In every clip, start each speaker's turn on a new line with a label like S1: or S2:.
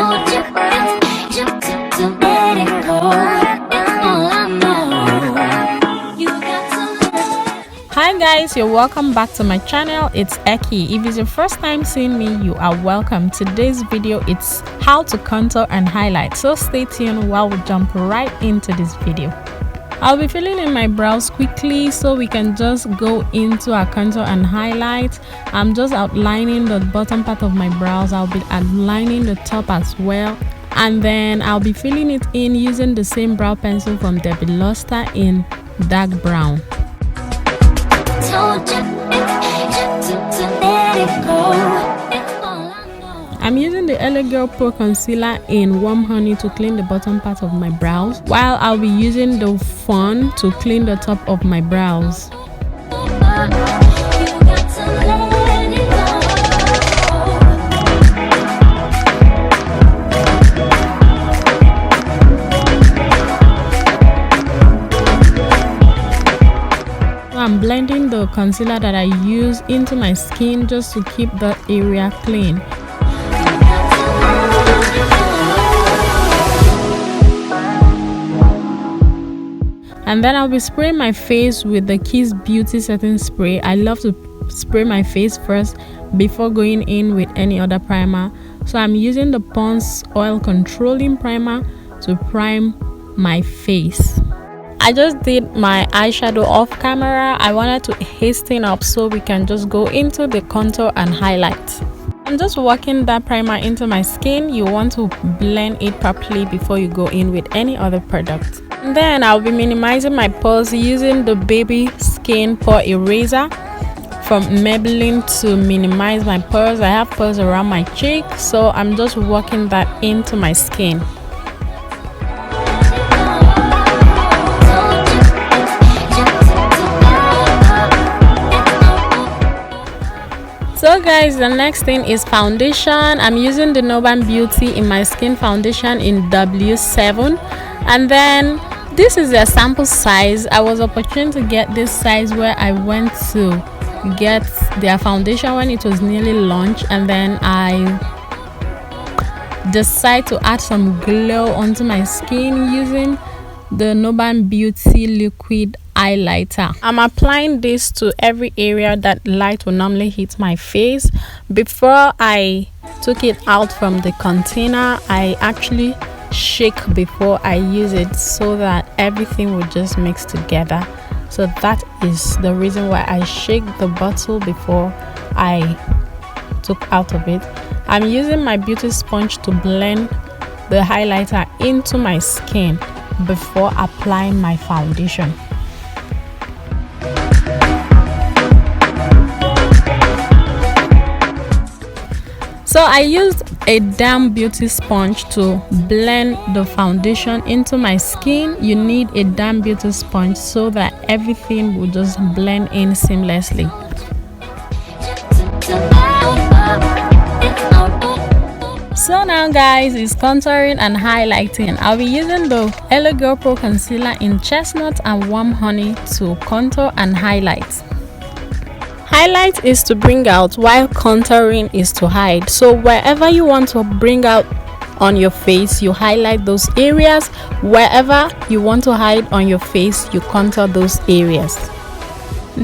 S1: Hi guys, you're welcome back to my channel. It's Eki. If it's your first time seeing me, you are welcome. Today's video, it's how to contour and highlight, so stay tuned while we jump right into this video. I'll be filling in my brows quickly so we can just go into our contour and highlight. I'm just outlining the bottom part of my brows. I'll be outlining the top as well, and then I'll be filling it in using the same brow pencil from debbyluster in dark brown. I'm using the Girl Pro Concealer in Warm Honey to clean the bottom part of my brows, while I'll be using the Fawn to clean the top of my brows. I'm blending the concealer that I use into my skin just to keep the area clean. And then I'll be spraying my face with the Kiss Beauty Setting Spray. I love to spray my face first before going in with any other primer. So I'm using the Pond's Oil Controlling Primer to prime my face. I just did my eyeshadow off camera. I wanted to hasten up so we can just go into the contour and highlight. I'm just working that primer into my skin. You want to blend it properly before you go in with any other product. And then I'll be minimizing my pores using the Baby Skin Pore Eraser from Maybelline to minimize my pores. I have pores around my cheek, so I'm just working that into my skin. So guys, the next thing is foundation. I'm using the Noban Beauty in my skin foundation in W7, and then this is their sample size. I was opportune to get this size where I went to get their foundation when it was nearly launched, and then I decided to add some glow onto my skin using the Noban Beauty liquid highlighter. I'm applying this to every area that light will normally hit my face. Before I took it out from the container, I actually shake before I use it so that everything will just mix together. So that is the reason why I shake the bottle before I took out of it. I'm using my beauty sponge to blend the highlighter into my skin before applying my foundation. So I used a damp beauty sponge to blend the foundation into my skin. You need a damp beauty sponge so that everything will just blend in seamlessly. So now guys, it's contouring and highlighting. I'll be using the Girl Pro Concealer in Chestnut and Warm Honey to contour and highlight. Highlight is to bring out, while contouring is to hide. So wherever you want to bring out on your face, you highlight those areas. Wherever you want to hide on your face, you contour those areas.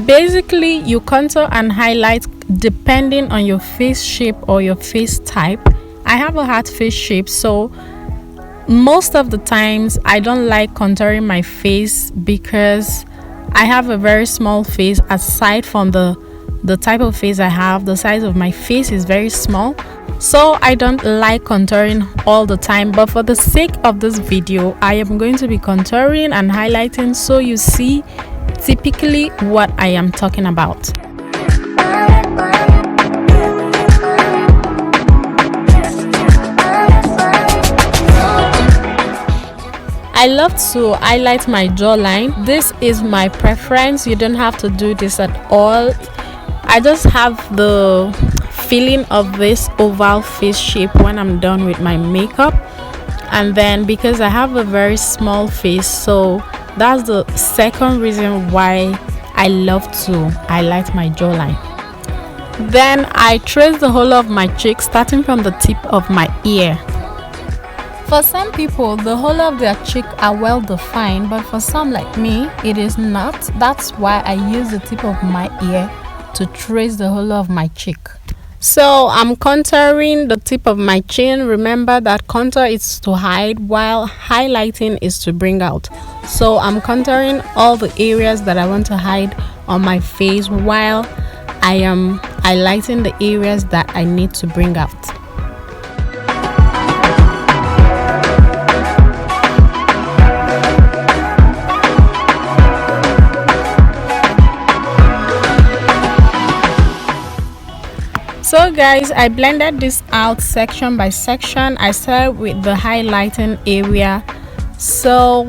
S1: Basically, you contour and highlight depending on your face shape or your face type. I have a heart face shape, so most of the times I don't like contouring my face because I have a very small face. Aside from the type of face I have, the size of my face is very small, so I don't like contouring all the time. But for the sake of this video, I am going to be contouring and highlighting so you see typically what I am talking about. I love to highlight my jawline. This is my preference. You don't have to do this at all. I just have the feeling of this oval face shape when I'm done with my makeup. And then because I have a very small face, so that's the second reason why I love to highlight my jawline. Then I trace the whole of my cheek starting from the tip of my ear. For some people, the whole of their cheek are well defined, but for some like me, it is not. That's why I use the tip of my ear to trace the whole of my cheek. So I'm contouring the tip of my chin. Remember that contour is to hide while highlighting is to bring out. So I'm contouring all the areas that I want to hide on my face while I am highlighting the areas that I need to bring out. So guys, I blended this out section by section. I started with the highlighting area. So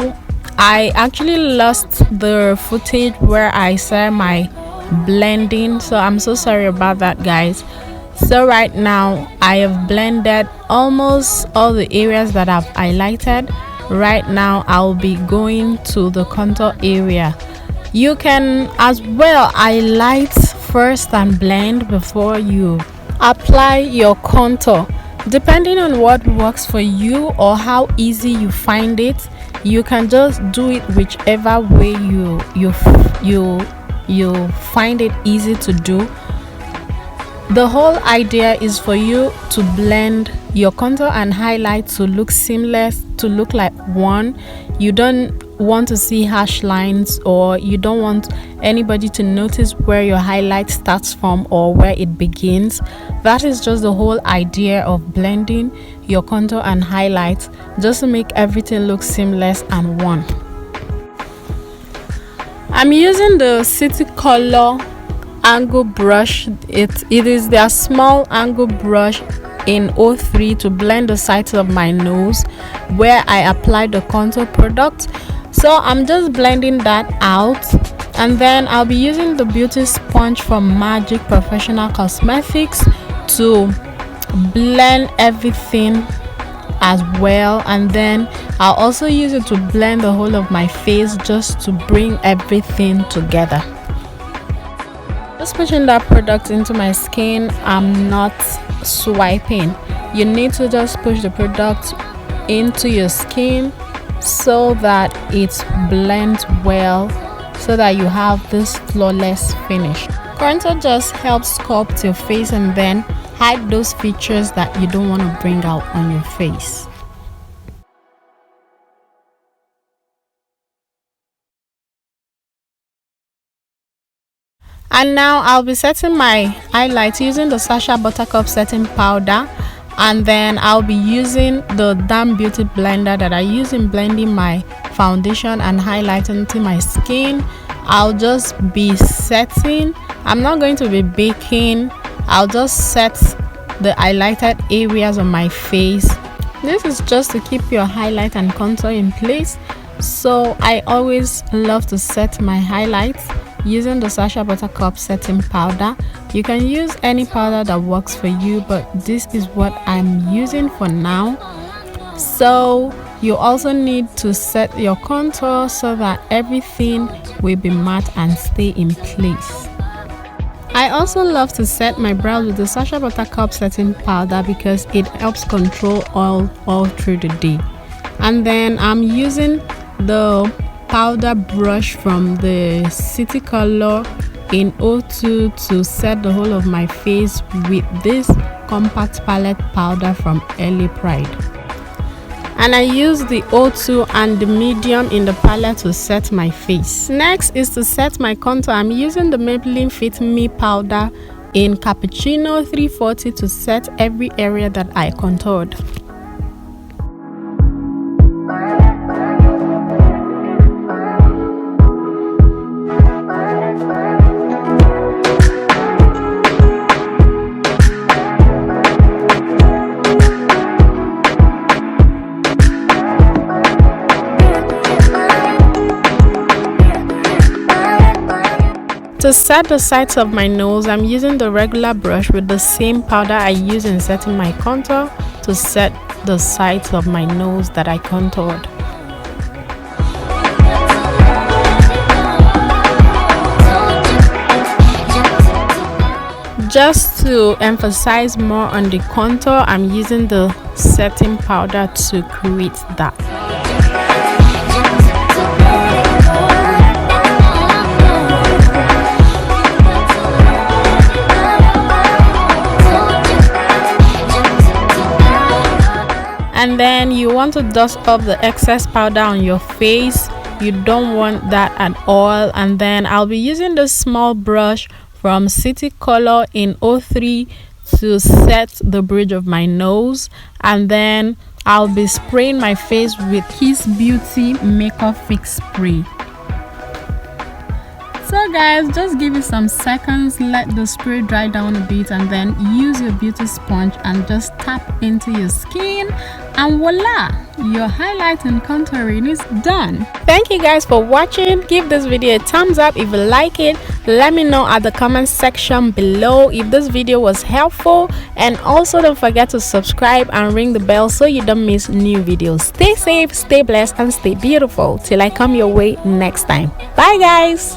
S1: I actually lost the footage where I saw my blending, so I'm so sorry about that, guys. So right now I have blended almost all the areas that I've highlighted. Right now I'll be going to the contour area. You can as well highlight first and blend before you apply your contour. Depending on what works for you or how easy you find it, you can just do it whichever way you find it easy to do. The whole idea is for you to blend your contour and highlight to look seamless, to look like one. You don't want to see harsh lines, or you don't want anybody to notice where your highlight starts from or where it begins. That is just the whole idea of blending your contour and highlight, just to make everything look seamless and one. I'm using the City Color angle brush. It is their small angle brush in 03 to blend the sides of my nose where I applied the contour product. So I'm just blending that out, and then I'll be using the beauty sponge from Magic Professional Cosmetics to blend everything as well, and then I'll also use it to blend the whole of my face just to bring everything together. Just pushing that product into my skin. I'm not swiping. You need to just push the product into your skin so that it blends well, so that you have this flawless finish. Contour just helps sculpt your face and then hide those features that you don't want to bring out on your face. And now I'll be setting my highlights using the Sasha Buttercup setting powder, and then I'll be using the Damn Beauty blender that I use in blending my foundation and highlighting into my skin. I'll just be setting. I'm not going to be baking. I'll just set the highlighted areas on my face. This is just to keep your highlight and contour in place. So I always love to set my highlights using the Sasha Buttercup setting powder. You can use any powder that works for you, but this is what I'm using for now. So you also need to set your contour so that everything will be matte and stay in place. I also love to set my brows with the Sasha Buttercup setting powder because it helps control all through the day. And then I'm using the powder brush from the City Color in 02 to set the whole of my face with this compact palette powder from Early Pride. And I use the 02 and the medium in the palette to set my face. Next is to set my contour. I'm using the Maybelline Fit Me powder in Cappuccino 340 to set every area that I contoured. To set the sides of my nose, I'm using the regular brush with the same powder I use in setting my contour to set the sides of my nose that I contoured. Just to emphasize more on the contour, I'm using the setting powder to create that. And then you want to dust off the excess powder on your face. You don't want that at all. And then I'll be using this small brush from City Color in 03 to set the bridge of my nose. And then I'll be spraying my face with Kiss Beauty Makeup Fix Spray. So guys, just give it some seconds, let the spray dry down a bit, and then use your beauty sponge and just tap into your skin, and voila, your highlight and contouring is done. Thank you guys for watching. Give this video a thumbs up if you like it. Let me know at the comment section below if this video was helpful, and also don't forget to subscribe and ring the bell so you don't miss new videos. Stay safe, stay blessed, and stay beautiful till I come your way next time. Bye guys.